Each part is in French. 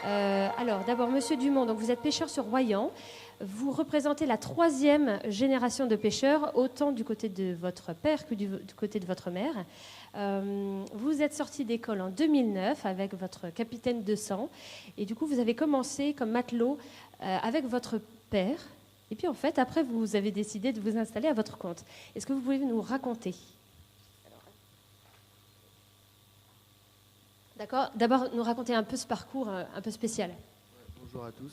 Alors, d'abord, Monsieur Dumont, donc vous êtes pêcheur sur Royan. Vous représentez la 3e génération de pêcheurs, autant du côté de votre père que du côté de votre mère. Vous êtes sorti d'école en 2009 avec votre capitaine de sang. Et du coup, vous avez commencé comme matelot avec votre père. Et puis, en fait, après, vous avez décidé de vous installer à votre compte. Est-ce que vous pouvez nous raconter? D'accord. D'abord, nous raconter un peu ce parcours un peu spécial. Ouais, bonjour à tous.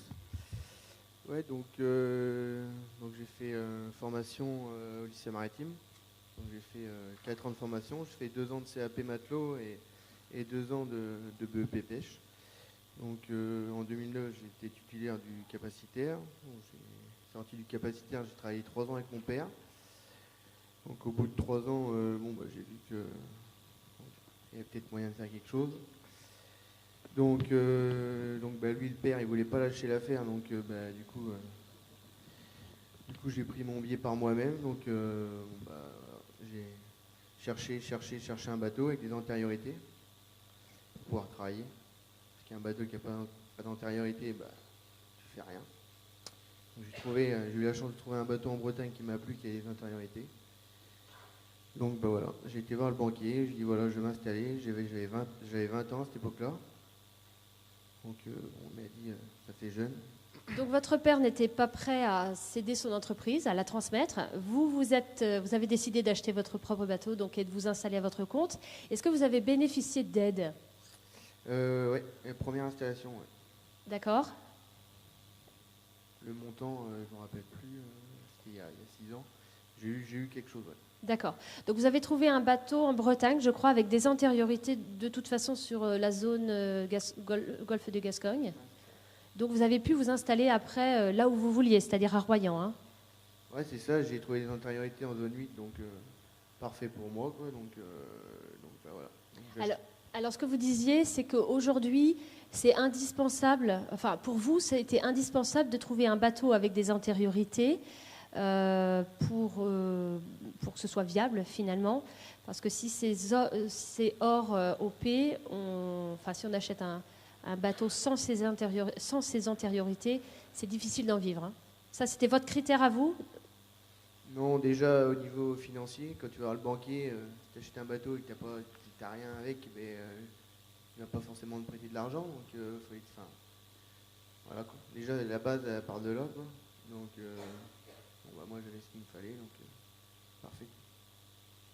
Ouais, donc j'ai fait formation au lycée maritime. Donc j'ai fait 4 ans de formation. Je fais 2 ans de CAP matelot et 2 ans de BEP pêche. Donc en 2009, j'ai été titulaire du capacitaire. Donc, j'ai sorti du capacitaire, j'ai travaillé 3 ans avec mon père. Donc au bout de 3 ans, j'ai vu qu'il y avait peut-être moyen de faire quelque chose. Donc, lui, le père, il voulait pas lâcher l'affaire, donc du coup, j'ai pris mon billet par moi-même. Donc, j'ai cherché un bateau avec des antériorités pour pouvoir travailler. Parce qu'un bateau qui n'a pas d'antériorité, tu fais rien. Donc, j'ai eu la chance de trouver un bateau en Bretagne qui m'a plu, qui a des antériorités. Donc, voilà, j'ai été voir le banquier, je dis voilà, je vais m'installer. J'avais 20 ans à cette époque-là. Donc on m'a dit, ça fait jeune. Donc votre père n'était pas prêt à céder son entreprise, à la transmettre. Vous avez décidé d'acheter votre propre bateau donc, et de vous installer à votre compte. Est-ce que vous avez bénéficié d'aide? Oui, première installation, ouais. D'accord. Le montant, je ne me rappelle plus, c'était il y a 6 ans. J'ai eu quelque chose, ouais. D'accord. Donc vous avez trouvé un bateau en Bretagne, je crois, avec des antériorités de toute façon sur la zone golfe de Gascogne. Donc vous avez pu vous installer après là où vous vouliez, c'est-à-dire à Royan. Hein. Ouais, c'est ça, j'ai trouvé des antériorités en zone 8, donc parfait pour moi, quoi. Donc voilà. Donc, alors ce que vous disiez, c'est qu'aujourd'hui, c'est indispensable, enfin pour vous, ça a été indispensable de trouver un bateau avec des antériorités pour que ce soit viable finalement. Parce que si c'est hors OP, si on achète un bateau sans ses antériorités, c'est difficile d'en vivre. Hein. Ça, c'était votre critère à vous? Non, déjà au niveau financier, quand tu vas voir le banquier, si tu achètes un bateau et que tu n'as rien avec, il ne va pas forcément te prêter de l'argent. Donc, voilà, quoi. Déjà, la base, elle part de là. Quoi. Donc, moi, j'avais ce qu'il me fallait. Donc, parfait.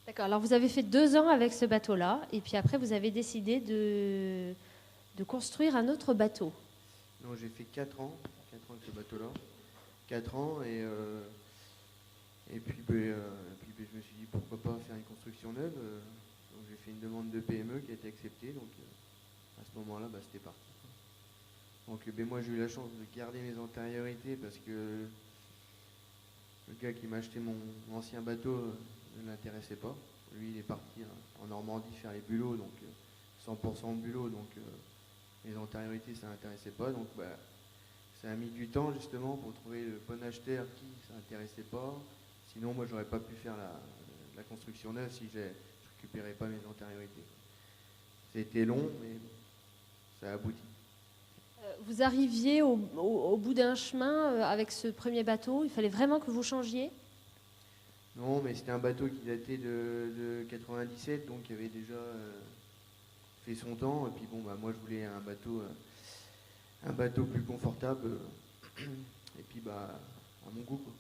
D'accord. Alors, vous avez fait 2 ans avec ce bateau-là. Et puis après, vous avez décidé de construire un autre bateau. Non, j'ai fait 4 ans avec ce bateau-là. 4 ans et puis, je me suis dit pourquoi pas faire une construction neuve. Donc j'ai fait une demande de PME qui a été acceptée. Donc à ce moment-là, c'était parti. Donc moi j'ai eu la chance de garder mes antériorités parce que le gars qui m'a acheté mon ancien bateau ne l'intéressait pas. Lui il est parti en Normandie faire les bulots, donc 100% de bulot. Donc les antériorités ça l'intéressait pas. Donc ça a mis du temps justement pour trouver le bon acheteur qui ça n'intéressait pas. Sinon, moi, j'aurais pas pu faire la construction neuve si je récupérais pas mes antériorités. C'était long, mais ça a abouti. Vous arriviez au bout d'un chemin avec ce premier bateau. Il fallait vraiment que vous changiez? Non, mais c'était un bateau qui datait de 97, donc il avait déjà fait son temps. Et puis moi, je voulais un bateau plus confortable. Et puis à mon goût, quoi.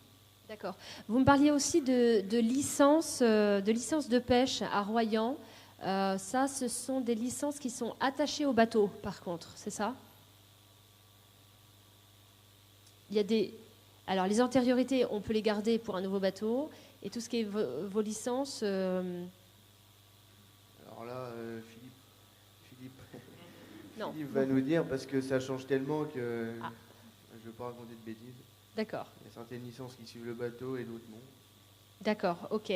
D'accord. Vous me parliez aussi de licence de pêche à Royan. Ça, ce sont des licences qui sont attachées au bateau, par contre, c'est ça? Il y a Alors, les antériorités, on peut les garder pour un nouveau bateau. Et tout ce qui est vos licences... Alors là, Philippe va nous dire, parce que ça change tellement que je ne veux pas raconter de bêtises. D'accord. Il y a certaines licences qui suivent le bateau et d'autres non. D'accord, ok.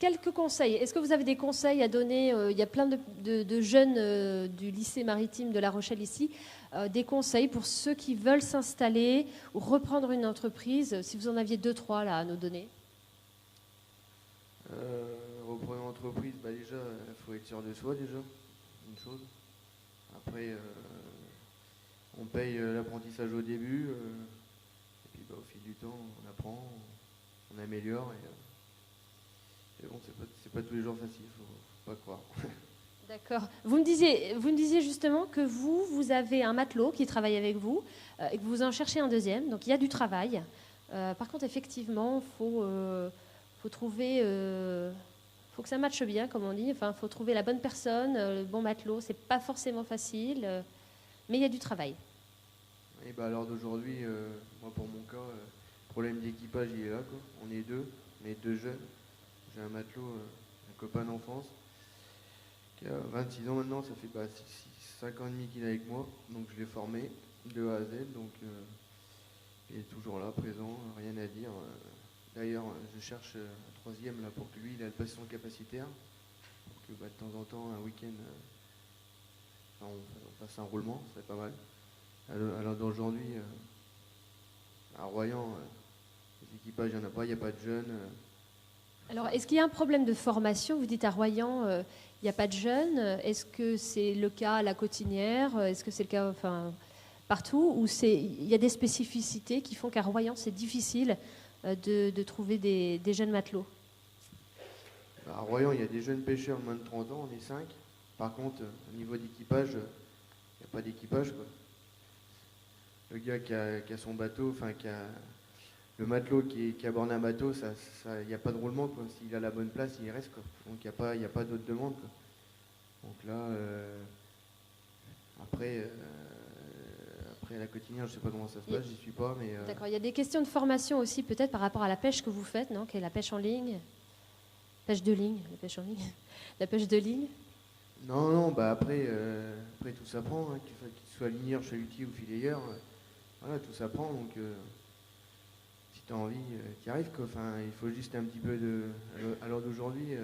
Quelques conseils. Est-ce que vous avez des conseils à donner? Il y a plein de jeunes du lycée maritime de La Rochelle ici. Des conseils pour ceux qui veulent s'installer ou reprendre une entreprise. Si vous en aviez 2-3 là à nous donner. Reprendre une entreprise, déjà, il faut être sûr de soi déjà, une chose. Après, On paye l'apprentissage au début, et puis au fil du temps, on apprend, on améliore. Et bon, c'est pas tous les jours facile, faut pas croire. D'accord. Vous me disiez justement que vous avez un matelot qui travaille avec vous et que vous en cherchez un deuxième. Donc il y a du travail. Par contre, effectivement, faut trouver, faut que ça matche bien, comme on dit. Enfin, faut trouver la bonne personne, le bon matelot. C'est pas forcément facile, mais il y a du travail. Et bah, à l'heure d'aujourd'hui, moi pour mon cas, problème d'équipage, il est là, quoi. On est deux jeunes. J'ai un matelot, un copain d'enfance, qui a 26 ans maintenant, ça fait 5 ans et demi qu'il est avec moi, donc je l'ai formé de A à Z, donc il est toujours là, présent, rien à dire. D'ailleurs, je cherche un troisième là pour que lui, il ait le patient capacitaire, pour que de temps en temps, un week-end, on fasse un roulement, ça serait pas mal. Alors d'aujourd'hui, à Royan, les équipages, il n'y en a pas, il n'y a pas de jeunes. Alors, est-ce qu'il y a un problème de formation? Vous dites à Royan, il n'y a pas de jeunes. Est-ce que c'est le cas à la Cotinière? Est-ce que c'est le cas partout? Ou il y a des spécificités qui font qu'à Royan, c'est difficile de trouver des jeunes matelots? À Royan, il y a des jeunes pêcheurs de moins de 30 ans, on est 5. Par contre, au niveau d'équipage, il n'y a pas d'équipage, quoi. Le gars qui a son bateau, le matelot qui aborde un bateau, il n'y a pas de roulement, quoi. S'il a la bonne place, il y reste, quoi. Donc il n'y a pas d'autres demandes, quoi. Donc là, après la Cotinière, je ne sais pas comment ça se passe, j'y suis pas, mais... D'accord, il y a des questions de formation aussi, peut-être par rapport à la pêche que vous faites, non? Qui est la pêche en ligne, pêche de ligne, la pêche en ligne, la pêche de ligne. Non, bah après tout s'apprend, hein, qu'il soit ligneur, chalutier ou filayeur, voilà, tout s'apprend, donc si tu as envie, tu y arrives, quoi. Enfin, il faut juste un petit peu à l'heure d'aujourd'hui,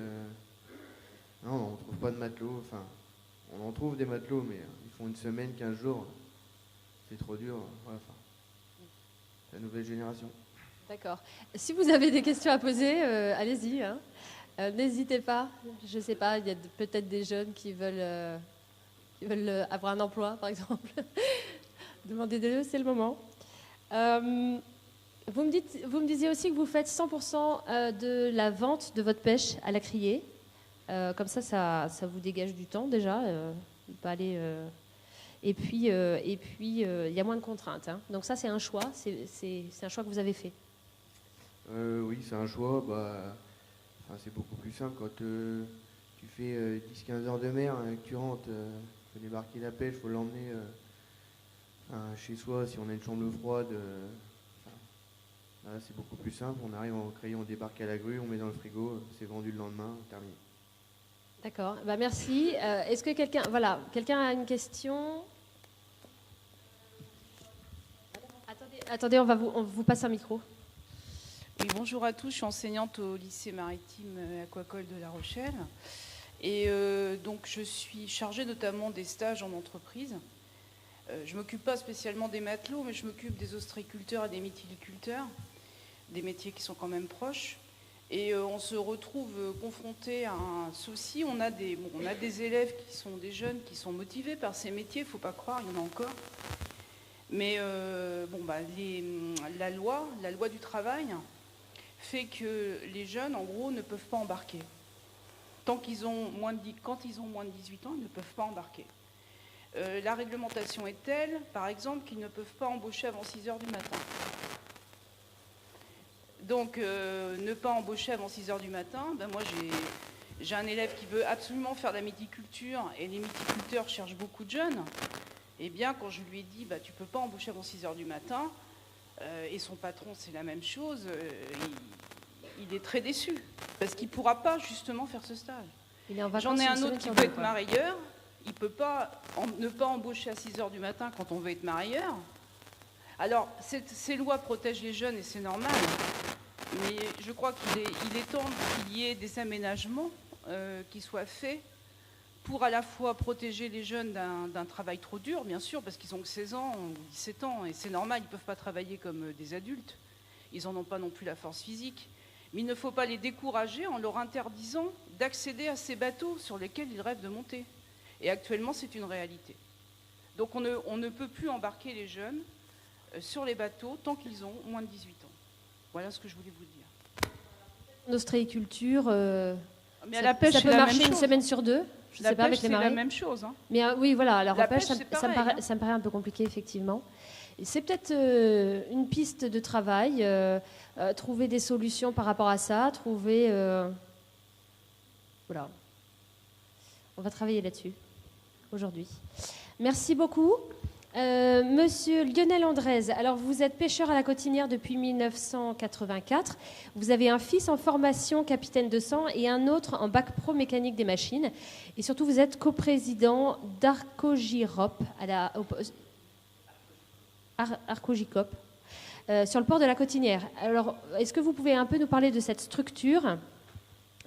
non, on trouve pas de matelots, enfin, on en trouve des matelots, mais ils font une semaine, 15 jours, c'est trop dur, voilà, enfin, la nouvelle génération. D'accord. Si vous avez des questions à poser, allez-y, hein. N'hésitez pas. Je ne sais pas, il y a peut-être des jeunes qui veulent avoir un emploi, par exemple. Demandez-le, c'est le moment. Vous me disiez aussi que vous faites 100% de la vente de votre pêche à la criée. Comme ça vous dégage du temps déjà. Pas aller, et puis, il y a moins de contraintes, hein. Donc ça, c'est un choix. C'est un choix que vous avez fait. Oui, c'est un choix. C'est beaucoup plus simple quand tu fais 10-15 heures de mer, que tu rentres, il faut débarquer la pêche, il faut l'emmener chez soi si on a une chambre froide. Là, c'est beaucoup plus simple. On arrive en crayon, on débarque à la grue, on met dans le frigo, c'est vendu le lendemain, terminé. D'accord, merci. Est-ce que quelqu'un a une question? Attendez, on vous passe un micro. Oui, bonjour à tous, je suis enseignante au lycée maritime aquacole de La Rochelle. Et donc je suis chargée notamment des stages en entreprise. Je ne m'occupe pas spécialement des matelots, mais je m'occupe des ostréiculteurs et des mytiliculteurs, des métiers qui sont quand même proches. Et on se retrouve confronté à un souci. On a des élèves qui sont des jeunes qui sont motivés par ces métiers, il ne faut pas croire, il y en a encore. Mais la loi du travail fait que les jeunes, en gros, ne peuvent pas embarquer. Quand ils ont moins de 18 ans, ils ne peuvent pas embarquer. La réglementation est telle, par exemple, qu'ils ne peuvent pas embaucher avant 6 heures du matin. Donc, ne pas embaucher avant 6 heures du matin, moi j'ai un élève qui veut absolument faire de la mythiculture, et les mythiculteurs cherchent beaucoup de jeunes. Eh bien, quand je lui ai dit, tu ne peux pas embaucher avant 6 heures du matin, et son patron, c'est la même chose, il est très déçu, parce qu'il ne pourra pas justement faire ce stage. J'en ai un autre qui veut être marailleur, il ne peut pas ne pas embaucher à 6 heures du matin quand on veut être marailleur. Alors, ces lois protègent les jeunes et c'est normal, mais je crois qu'il est temps qu'il y ait des aménagements qui soient faits pour à la fois protéger les jeunes d'un travail trop dur, bien sûr, parce qu'ils ont que 16 ans ou 17 ans, et c'est normal, ils ne peuvent pas travailler comme des adultes. Ils n'en ont pas non plus la force physique. Mais il ne faut pas les décourager en leur interdisant d'accéder à ces bateaux sur lesquels ils rêvent de monter. Et actuellement, c'est une réalité. Donc on ne peut plus embarquer les jeunes sur les bateaux tant qu'ils ont moins de 18 ans. Voilà ce que je voulais vous dire. L'ostréiculture, Mais à la pêche, ça c'est peut la marcher même une chose. semaine sur deux. Je La sais pas pêche, avec les c'est la marées. même chose. Hein. Mais oui, voilà, alors La en pêche, pêche, c'est pareil, ça me paraît un peu compliqué, effectivement. Et c'est peut-être une piste de travail, trouver des solutions par rapport à ça, trouver... Voilà. On va travailler là-dessus, aujourd'hui. Merci beaucoup. Monsieur Lionel Andrez, alors vous êtes pêcheur à la Cotinière depuis 1984. Vous avez un fils en formation capitaine de sang et un autre en bac pro mécanique des machines. Et surtout, vous êtes coprésident d'Arcogirop, Arcogicop, sur le port de la Cotinière. Alors, est-ce que vous pouvez un peu nous parler de cette structure,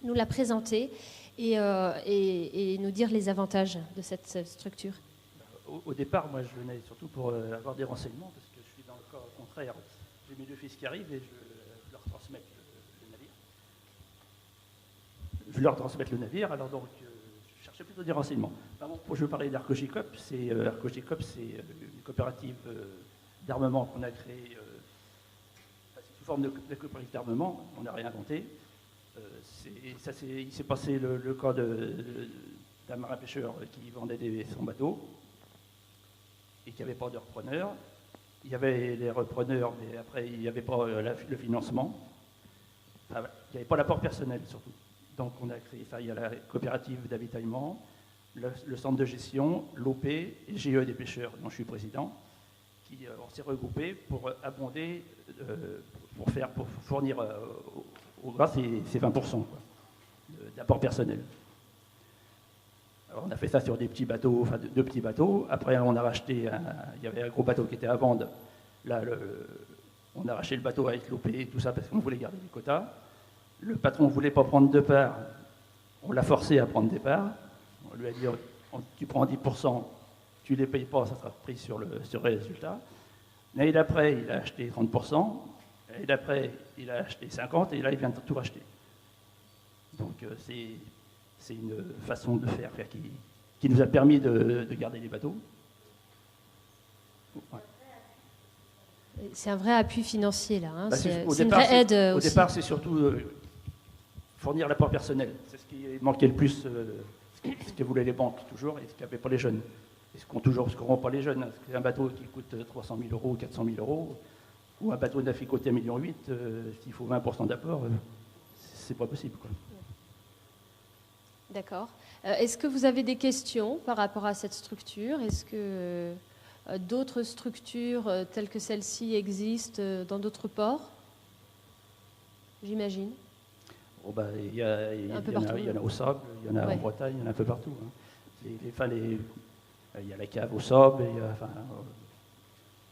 nous la présenter et nous dire les avantages de cette structure? Au départ, moi, je venais surtout pour avoir des renseignements, parce que je suis dans le cas contraire. J'ai mes deux fils qui arrivent et je leur transmets le navire. Je leur transmets le navire, alors donc, je cherchais plutôt des renseignements. Enfin, bon, je veux parler d'Arcogicop. Arcogicop, c'est une coopérative d'armement qu'on a créée sous forme de coopérative d'armement. On n'a rien inventé. Il s'est passé le cas d'un marin pêcheur qui vendait son bateau et qui n'avait pas de repreneur. Il y avait les repreneurs, mais après, il n'y avait pas le financement. Enfin, il n'y avait pas l'apport personnel, surtout. Donc, on a créé ça. Il y a la coopérative d'avitaillement, le centre de gestion, l'OP et GE des pêcheurs, dont je suis président, qui on s'est regroupés pour abonder, pour fournir au gras ces 20% d'apport personnel. Alors, on a fait ça sur des petits bateaux, enfin deux petits bateaux. Après, on a racheté, il y avait un gros bateau qui était à vendre. Là, on a racheté le bateau avec l'OP et tout ça parce qu'on voulait garder les quotas. Le patron ne voulait pas prendre de part. On l'a forcé à prendre des parts. On lui a dit, tu prends 10%, tu ne les payes pas, ça sera pris sur le résultat. L'année d'après, il a acheté 30%. L'année d'après, il a acheté 50% et là, il vient de tout racheter. Donc, c'est une façon de faire qui nous a permis de garder les bateaux. Ouais. C'est un vrai appui financier, là. Hein. C'est une vraie aide au aussi. départ, c'est surtout fournir l'apport personnel. C'est ce qui manquait le plus, ce que voulaient les banques toujours et ce qu'avaient pas les jeunes. Et ce qu'auront pas les jeunes. Parce qu'un bateau qui coûte 300 000 euros, 400 000 euros, ou un bateau neuf qui coûte 1,8 million, s'il faut 20% d'apport, c'est pas possible, quoi. D'accord. Est-ce que vous avez des questions par rapport à cette structure? Est-ce que d'autres structures telles que celle-ci existent dans d'autres ports? J'imagine. Oh bah, il y en a au Sable, il y en a en Bretagne, il y en a un peu partout. Hein. Il y a la cave au Sable.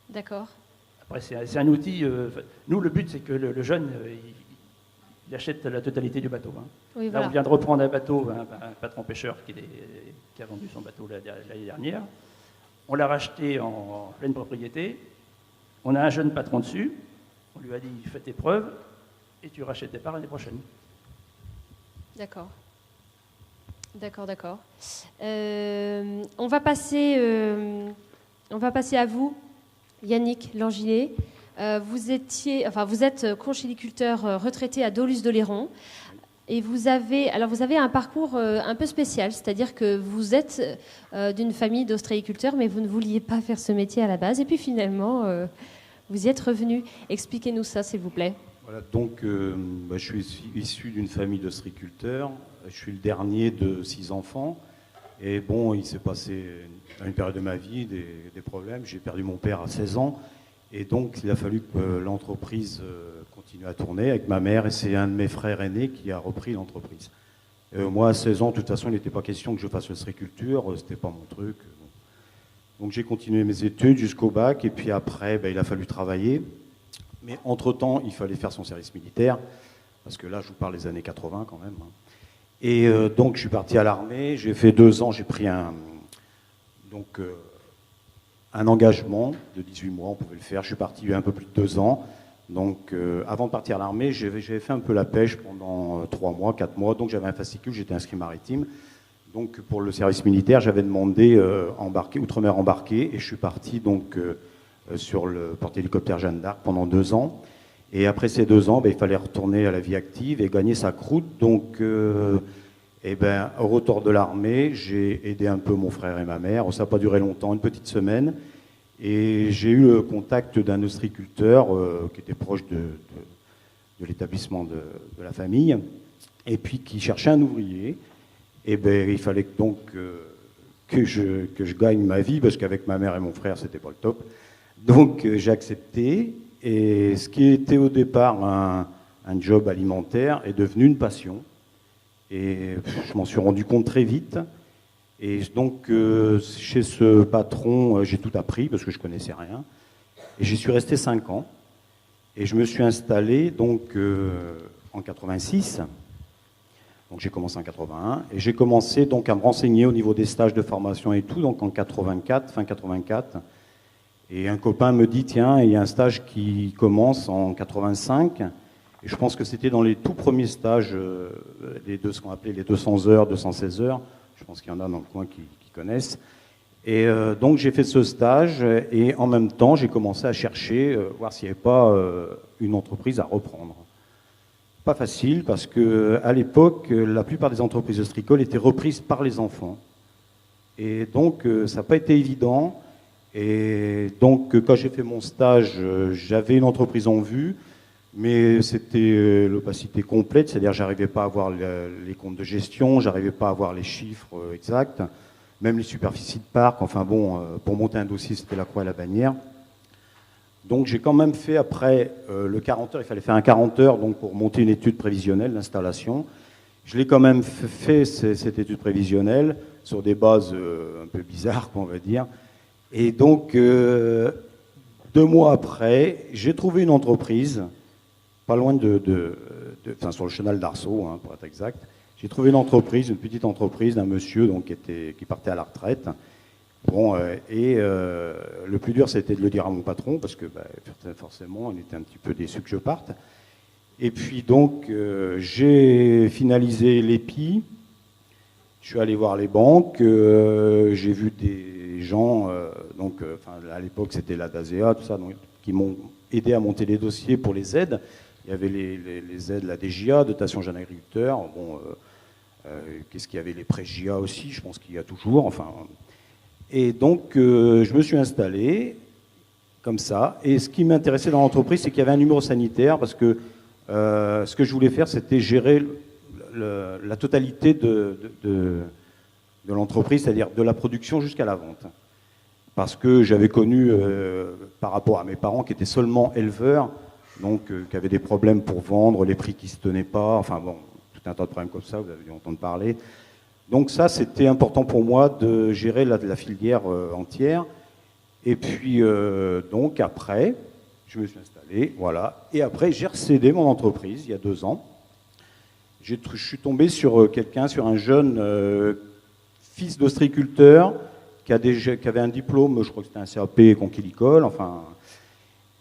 D'accord. Après, c'est un outil. Nous, le but, c'est que le jeune, il achète la totalité du bateau. Hein. Oui, Là, voilà. on vient de reprendre un bateau, un patron pêcheur qui a vendu son bateau l'année dernière. On l'a racheté en pleine propriété. On a un jeune patron dessus. On lui a dit, fais tes preuves et tu rachètes tes parts l'année prochaine. D'accord. D'accord. On va passer à vous, Yannick Langinet. Vous êtes conchyliculteur retraité à Dolusse-de-Léron. Et vous avez un parcours un peu spécial, c'est-à-dire que vous êtes d'une famille d'ostréiculteurs, mais vous ne vouliez pas faire ce métier à la base. Et puis finalement, vous y êtes revenu. Expliquez-nous ça, s'il vous plaît. Voilà, donc je suis issu d'une famille d'ostréiculteurs. Je suis le dernier de 6 enfants. Et bon, il s'est passé à une période de ma vie des problèmes. J'ai perdu mon père à 16 ans. Et donc, il a fallu que l'entreprise continue à tourner avec ma mère. Et c'est un de mes frères aînés qui a repris l'entreprise. Moi, à 16 ans, de toute façon, il n'était pas question que je fasse l'ostréiculture. C'était pas mon truc. Donc, j'ai continué mes études jusqu'au bac. Et puis après, il a fallu travailler. Mais entre-temps, il fallait faire son service militaire. Parce que là, je vous parle des années 80 quand même. Et donc, je suis parti à l'armée. J'ai fait 2 ans. J'ai pris un engagement de 18 mois, on pouvait le faire. Je suis parti il y a un peu plus de 2 ans. Donc, avant de partir à l'armée, j'avais fait un peu la pêche pendant 3 mois, 4 mois. Donc, j'avais un fascicule, j'étais inscrit maritime. Donc pour le service militaire, j'avais demandé outre-mer embarqué, et je suis parti donc sur le porte-hélicoptère Jeanne d'Arc pendant 2 ans. Et après ces 2 ans, il fallait retourner à la vie active et gagner sa croûte. Donc au retour de l'armée, j'ai aidé un peu mon frère et ma mère. Ça n'a pas duré longtemps, une petite semaine. Et j'ai eu le contact d'un ostréiculteur qui était proche de l'établissement de la famille, et puis qui cherchait un ouvrier. Et il fallait donc que je gagne ma vie, parce qu'avec ma mère et mon frère, c'était pas le top. Donc j'ai accepté, et ce qui était au départ un job alimentaire est devenu une passion. Et je m'en suis rendu compte très vite. Et donc chez ce patron, j'ai tout appris, parce que je connaissais rien. Et j'y suis resté 5 ans. Et je me suis installé donc en 86. Donc j'ai commencé en 81 et j'ai commencé donc à me renseigner au niveau des stages de formation et tout, donc en 84, fin 84. Et un copain me dit, tiens, il y a un stage qui commence en 85. Et je pense que c'était dans les tout premiers stages, ce qu'on appelait les 200 heures, 216 heures. Je pense qu'il y en a dans le coin qui connaissent. Et donc j'ai fait ce stage et en même temps j'ai commencé à chercher, voir s'il n'y avait pas une entreprise à reprendre. Pas facile, parce qu'à l'époque, la plupart des entreprises ostricoles étaient reprises par les enfants. Et donc, ça n'a pas été évident. Et donc, quand j'ai fait mon stage, j'avais une entreprise en vue, mais c'était l'opacité complète, c'est-à-dire j'arrivais pas à avoir les comptes de gestion, j'arrivais pas à avoir les chiffres exacts, même les superficies de parc. Enfin bon, pour monter un dossier, c'était la croix et la bannière. Donc j'ai quand même fait après le 40 heures, il fallait faire un 40 heures donc, pour monter une étude prévisionnelle d'installation. Je l'ai quand même fait, cette étude prévisionnelle, sur des bases un peu bizarres, on va dire. Et donc, 2 mois après, j'ai trouvé une entreprise, pas loin enfin, sur le chenal d'Arceau, hein, pour être exact. J'ai trouvé une entreprise, une petite entreprise d'un monsieur donc, qui partait à la retraite. Bon, le plus dur, c'était de le dire à mon patron, parce que forcément, il était un petit peu déçu que je parte. Et puis donc, j'ai finalisé l'EPI, je suis allé voir les banques, j'ai vu des gens, à l'époque c'était la DASEA, tout ça, donc, qui m'ont aidé à monter les dossiers pour les aides. Il y avait les aides, la DGA, dotation jeune agriculteur. Bon, qu'est-ce qu'il y avait, les prêts GIA aussi, je pense qu'il y a toujours, enfin... Et donc, je me suis installé comme ça. Et ce qui m'intéressait dans l'entreprise, c'est qu'il y avait un numéro sanitaire, parce que ce que je voulais faire, c'était gérer la totalité de l'entreprise, c'est-à-dire de la production jusqu'à la vente. Parce que j'avais connu, par rapport à mes parents, qui étaient seulement éleveurs, donc qui avaient des problèmes pour vendre, les prix qui ne se tenaient pas, enfin bon, tout un tas de problèmes comme ça, vous avez dû entendre parler. Donc ça, c'était important pour moi de gérer la filière entière. Et puis, donc après, je me suis installé, voilà. Et après, j'ai recédé mon entreprise, il y a 2 ans. Je suis tombé sur quelqu'un, sur un jeune fils d'ostriculteur qui avait un diplôme, je crois que c'était un CAP conquilicole, enfin,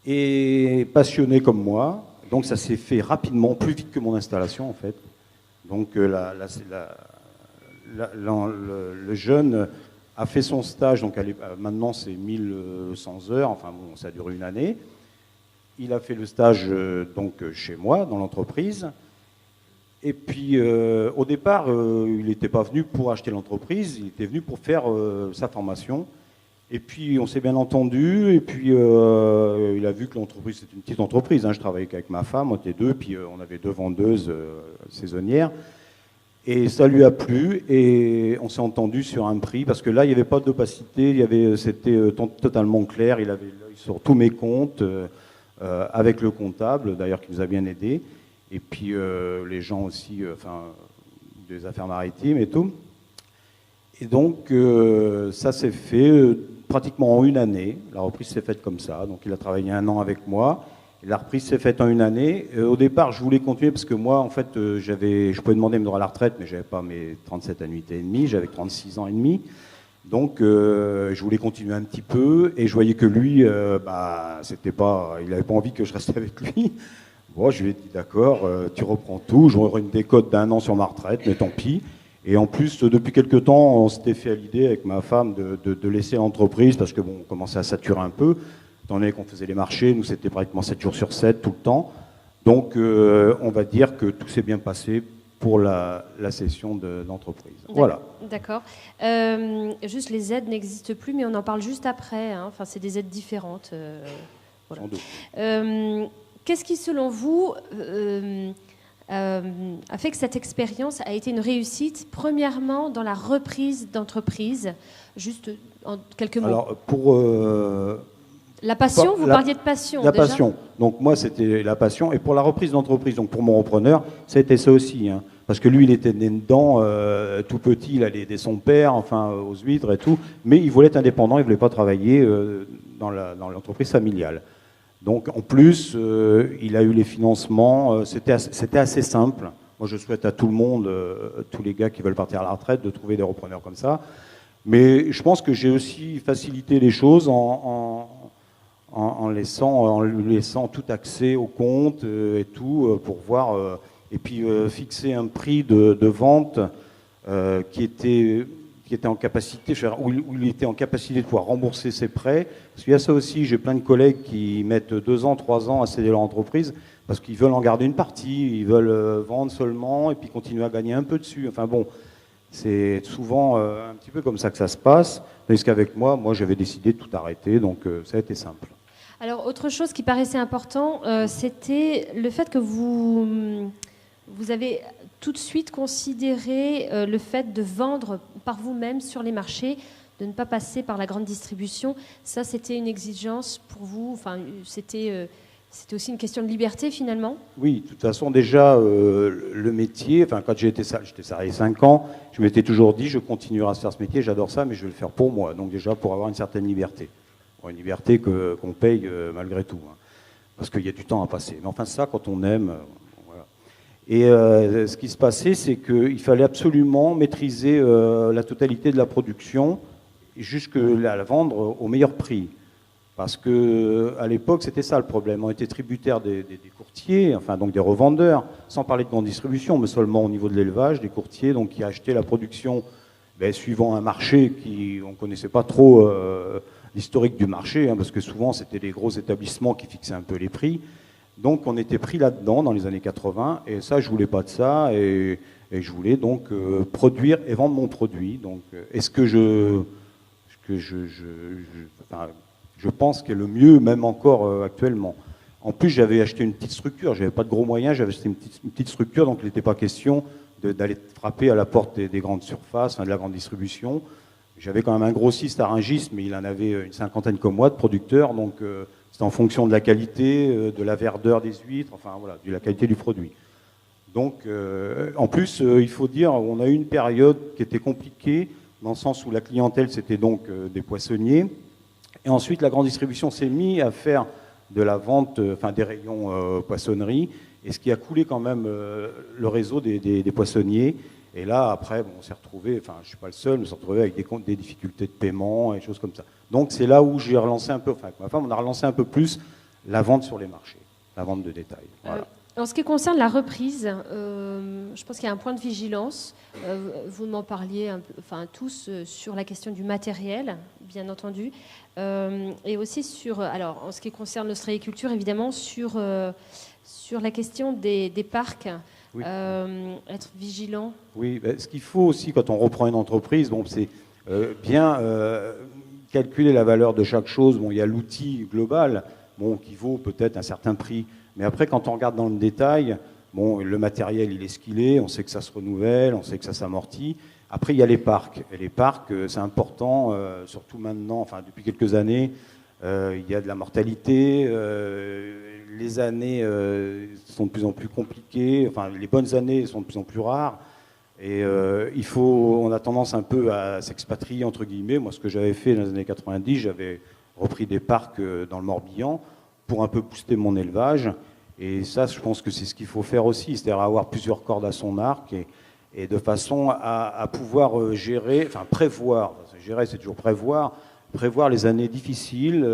et passionné comme moi. Donc ça s'est fait rapidement, plus vite que mon installation en fait. Donc le jeune a fait son stage, donc maintenant c'est 1100 heures, enfin bon, ça a duré 1 année. Il a fait le stage donc chez moi, dans l'entreprise. Et puis au départ, il n'était pas venu pour acheter l'entreprise, il était venu pour faire sa formation. Et puis on s'est bien entendu, et puis il a vu que l'entreprise, c'était une petite entreprise, hein, je travaillais qu'avec ma femme, on était 2, puis on avait 2 vendeuses saisonnières. Et ça lui a plu, et on s'est entendu sur un prix, parce que là, il n'y avait pas d'opacité, c'était totalement clair, il avait l'œil sur tous mes comptes, avec le comptable, d'ailleurs, qui nous a bien aidés, et puis les gens aussi, des affaires maritimes et tout. Et donc, ça s'est fait pratiquement en 1 année, la reprise s'est faite comme ça, donc il a travaillé 1 an avec moi. La reprise s'est faite en 1 année. Au départ, je voulais continuer parce que moi, en fait, je pouvais demander mes droits à la retraite, mais je n'avais pas mes 37 annuités et demie, j'avais 36 ans et demi. Donc, je voulais continuer un petit peu, et je voyais que lui, il n'avait pas envie que je reste avec lui. Bon, je lui ai dit, d'accord, tu reprends tout, j'aurai une décote d'1 an sur ma retraite, mais tant pis. Et en plus, depuis quelques temps, on s'était fait à l'idée avec ma femme de laisser l'entreprise parce que bon, on commençait à saturer un peu. Étant donné qu'on faisait les marchés, nous c'était pratiquement 7 jours sur 7 tout le temps. Donc on va dire que tout s'est bien passé pour la cession de l'entreprise. Voilà. D'accord. Juste les aides n'existent plus, mais on en parle juste après. Hein. Enfin, c'est des aides différentes. Voilà. Sans doute. Qu'est-ce qui, selon vous, a fait que cette expérience a été une réussite, premièrement dans la reprise d'entreprise, juste en quelques mots. Alors pour la passion, vous parliez de passion. La déjà. passion. Donc moi c'était la passion, et pour la reprise d'entreprise, donc pour mon repreneur, c'était ça aussi, hein, parce que lui il était né dedans, tout petit, il allait aider son père, enfin aux huîtres et tout, mais il voulait être indépendant, il voulait pas travailler dans l'entreprise familiale. Donc en plus, il a eu les financements, c'était assez simple. Moi je souhaite à tout le monde, tous les gars qui veulent partir à la retraite, de trouver des repreneurs comme ça. Mais je pense que j'ai aussi facilité les choses en lui laissant tout accès au compte et tout, pour voir, et puis fixer un prix de vente qui était en capacité, où il était en capacité de pouvoir rembourser ses prêts. Parce qu'il y a ça aussi, j'ai plein de collègues qui mettent 2 ans, 3 ans à céder leur entreprise parce qu'ils veulent en garder une partie, ils veulent vendre seulement et puis continuer à gagner un peu dessus. Enfin bon, c'est souvent un petit peu comme ça que ça se passe. Tandis qu'avec moi, j'avais décidé de tout arrêter, donc ça a été simple. Alors, autre chose qui paraissait important, c'était le fait que vous avez tout de suite considéré le fait de vendre par vous-même sur les marchés, de ne pas passer par la grande distribution. Ça, c'était une exigence pour vous. Enfin, c'était aussi une question de liberté, finalement. Oui, de toute façon, déjà, le métier, enfin, quand j'étais salarié 5 ans, je m'étais toujours dit, je continuerai à faire ce métier, j'adore ça, mais je vais le faire pour moi. Donc déjà, pour avoir une certaine liberté. Une liberté qu'on paye malgré tout, hein, parce qu'il y a du temps à passer. Mais enfin, ça, quand on aime, voilà. Et ce qui se passait, c'est qu'il fallait absolument maîtriser la totalité de la production, jusqu'à la vendre au meilleur prix. Parce qu'à l'époque, c'était ça le problème. On était tributaire des courtiers, enfin donc des revendeurs, sans parler de grande distribution, mais seulement au niveau de l'élevage, des courtiers donc, qui achetaient la production suivant un marché on ne connaissait pas trop l'historique du marché, hein, parce que souvent c'était des gros établissements qui fixaient un peu les prix. Donc on était pris là-dedans dans les années 80, et ça, je voulais pas de ça, et je voulais donc produire et vendre mon produit. Donc, est-ce que je pense qu'est le mieux, même encore actuellement. En plus, j'avais acheté une petite structure, j'avais pas de gros moyens, j'avais acheté une petite structure, donc il n'était pas question d'aller frapper à la porte des grandes surfaces, de la grande distribution. J'avais quand même un grossiste à Rungis, mais il en avait une 50aine comme moi de producteurs, donc c'était en fonction de la qualité, de la verdeur des huîtres, enfin voilà, de la qualité du produit. Donc, en plus, il faut dire, on a eu une période qui était compliquée, dans le sens où la clientèle, c'était donc des poissonniers. Et ensuite, la grande distribution s'est mise à faire de la vente, enfin des rayons poissonnerie, et ce qui a coulé quand même le réseau des poissonniers. Et là, après, on s'est retrouvé, enfin, je ne suis pas le seul, mais on s'est retrouvé avec des difficultés de paiement et des choses comme ça. Donc, c'est là où j'ai relancé un peu, enfin, avec ma femme, on a relancé un peu plus la vente sur les marchés, la vente de détail. Voilà. En ce qui concerne la reprise, je pense qu'il y a un point de vigilance. Vous m'en parliez enfin, tous sur la question du matériel, bien entendu, et aussi sur, alors, en ce qui concerne l'ostréiculture, évidemment, sur la question des parcs. Oui. Être vigilant. Oui, ce qu'il faut aussi quand on reprend une entreprise, bon, c'est bien calculer la valeur de chaque chose. Bon, il y a l'outil global, bon, qui vaut peut-être un certain prix, mais après quand on regarde dans le détail, bon, le matériel il est ce qu'il est, on sait que ça se renouvelle, on sait que ça s'amortit. Après il y a les parcs, et les parcs c'est important, surtout maintenant, enfin depuis quelques années. Il y a de la mortalité, les années sont de plus en plus compliquées, enfin les bonnes années sont de plus en plus rares, et on a tendance un peu à s'expatrier entre guillemets. Moi, ce que j'avais fait dans les années 90, j'avais repris des parcs dans le Morbihan pour un peu booster mon élevage, et ça, je pense que c'est ce qu'il faut faire aussi, c'est-à-dire avoir plusieurs cordes à son arc, et de façon à pouvoir gérer, enfin prévoir, gérer c'est toujours prévoir les années difficiles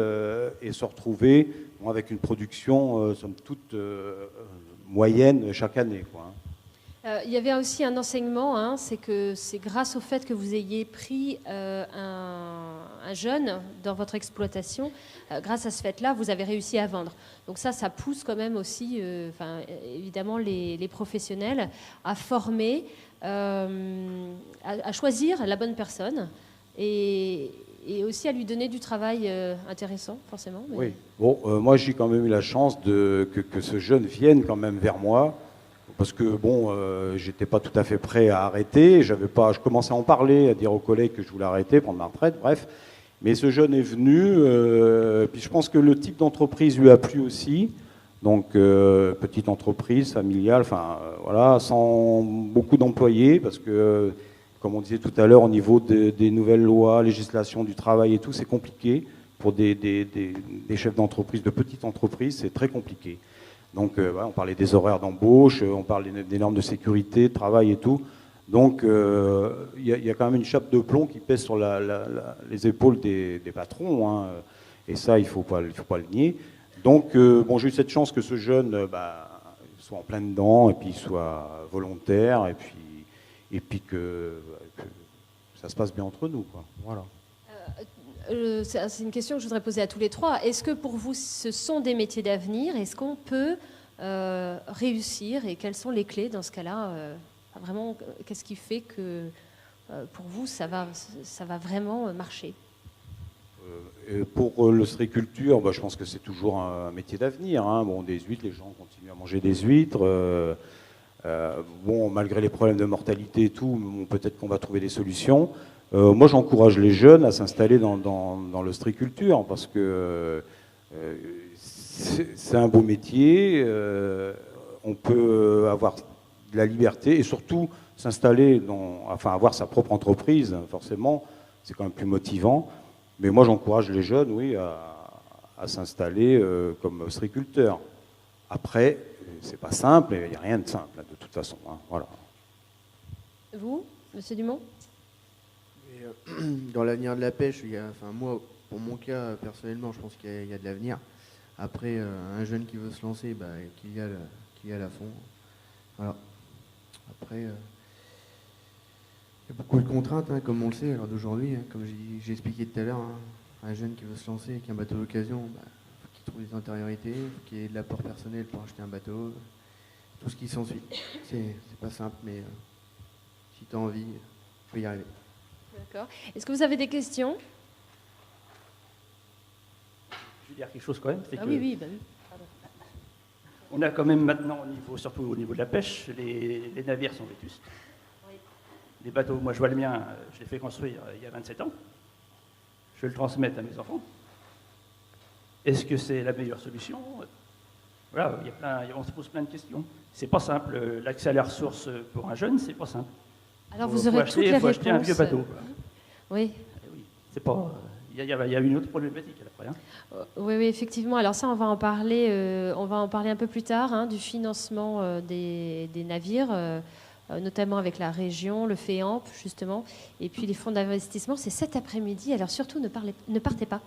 et se retrouver avec une production somme toute moyenne chaque année, quoi. Il y avait aussi un enseignement, hein, c'est que c'est grâce au fait que vous ayez pris un jeune dans votre exploitation, grâce à ce fait-là, vous avez réussi à vendre. Donc ça pousse quand même aussi, évidemment, les professionnels à former, à choisir la bonne personne et aussi à lui donner du travail intéressant, forcément. Mais... Oui. Bon, moi j'ai quand même eu la chance que ce jeune vienne quand même vers moi. Parce que bon, j'étais pas tout à fait prêt à arrêter, je commençais à en parler, à dire aux collègues que je voulais arrêter, prendre ma retraite, bref. Mais ce jeune est venu, puis je pense que le type d'entreprise lui a plu aussi. Donc petite entreprise familiale, enfin voilà, sans beaucoup d'employés, parce que comme on disait tout à l'heure, au niveau des nouvelles lois, législation du travail et tout, c'est compliqué pour des chefs d'entreprise, de petites entreprises, c'est très compliqué. Donc, on parlait des horaires d'embauche, on parlait des normes de sécurité, de travail et tout. Donc, il y a quand même une chape de plomb qui pèse sur les épaules des patrons, hein, et ça, il faut pas le nier. Donc, bon, j'ai eu cette chance que ce jeune soit en plein dedans, et puis soit volontaire, et puis que ça se passe bien entre nous, quoi. Voilà. C'est une question que je voudrais poser à tous les trois. Est-ce que pour vous, ce sont des métiers d'avenir? Est-ce qu'on peut réussir? Et quelles sont les clés dans ce cas-là? Vraiment, qu'est-ce qui fait que pour vous, ça va vraiment marcher? Pour l'ostréiculture, je pense que c'est toujours un métier d'avenir, hein. Bon, des huîtres, les gens continuent à manger des huîtres. Bon, malgré les problèmes de mortalité et tout, peut-être qu'on va trouver des solutions. Moi, j'encourage les jeunes à s'installer dans l'ostréiculture parce que c'est un beau métier. On peut avoir de la liberté et surtout s'installer, avoir sa propre entreprise, forcément, c'est quand même plus motivant. Mais moi, j'encourage les jeunes, oui, à s'installer comme ostréiculteur. Après, c'est pas simple, il n'y a rien de simple, de toute façon. Hein, voilà. Vous, Monsieur Dumont? Dans l'avenir de la pêche, moi, pour mon cas, personnellement, je pense qu'il y a de l'avenir. Après, un jeune qui veut se lancer, qu'il y a à fond. Voilà. Après, il y a beaucoup de contraintes, hein, comme on le sait, alors d'aujourd'hui, hein, comme j'ai expliqué tout à l'heure, hein, un jeune qui veut se lancer avec un bateau d'occasion, faut qu'il trouve des antériorités, faut qu'il y ait de l'apport personnel pour acheter un bateau, tout ce qui s'ensuit. C'est pas simple, mais si tu as envie, tu peux y arriver. D'accord. Est-ce que vous avez des questions? Je vais dire quelque chose quand même. Oui. Pardon. On a quand même maintenant, surtout au niveau de la pêche, les navires sont vétustes. Oui. Les bateaux, moi je vois le mien, je l'ai fait construire il y a 27 ans. Je vais le transmettre à mes enfants. Est-ce que c'est la meilleure solution? Voilà, on se pose plein de questions. C'est pas simple. L'accès à la ressource pour un jeune, c'est pas simple. Alors vous aurez toutes les réponses. Il faut acheter un vieux bateau. Oui. Oui, c'est pas. Il y a une autre problématique après. Hein. Oui, effectivement. Alors ça, on va en parler un peu plus tard, hein, du financement des navires, notamment avec la région, le FEAMP justement, et puis les fonds d'investissement. C'est cet après-midi. Alors surtout, ne partez pas.